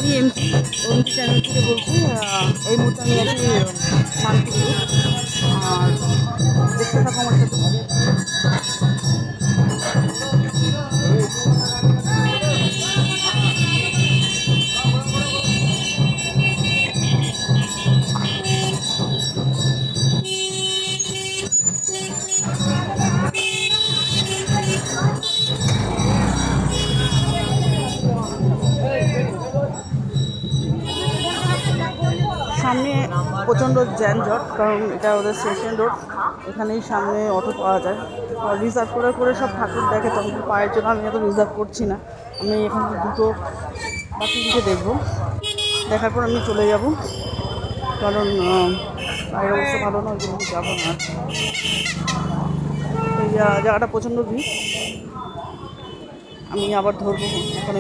আমি MT channel থেকে বলছি। এই মুহূর্তে আমি আছি মানপুর, আর দেখতে থাকো আমার সাথে। সামনে প্রচণ্ড যানজট, কারণ এটা ওদের স্টেশন রোড। এখানেই সামনে অটো পাওয়া যায়। রিজার্ভ করে করে সব ঠাকুর দেখে, তখন পায়ের জন্য আমি এত রিজার্ভ করছি না। আমি এখান থেকে 2 বা 3টে দেখবো, দেখার পর আমি চলে যাব, কারণ পায়ের অবস্থা ভালো না, ওই জন্য যাবো না। এই জায়গাটা প্রচণ্ড ভিড়, আমি আবার ধরবো এখন।